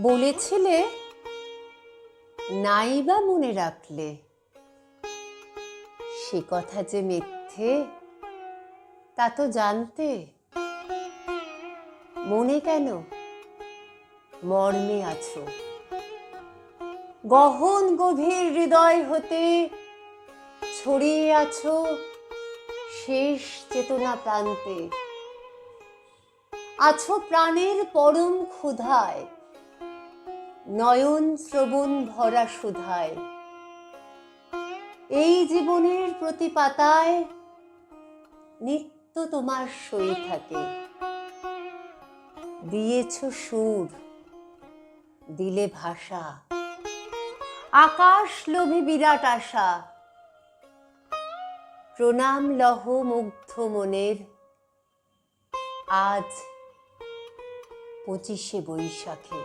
বলেছিলে নাইবা মনে রাখলে, সে কথা যে মিথ্যে তা তো জানতে। মনে কেন মর্মে আছো, গহন গভীর হৃদয় হতে ছড়িয়ে আছো শেষ চেতনা প্রান্তে। আছো প্রাণের পরম ক্ষুধায়, নয়ন শ্রবণ ভরা সুধায়। এই জীবনের প্রতি পাতায় নিত্য তোমার সই থাকে। দিয়েছ সুর, দিলে ভাষা, আকাশ লোভী বিরাট আশা। প্রণাম লহ মুগ্ধ মনের, আজ 25শে বৈশাখে।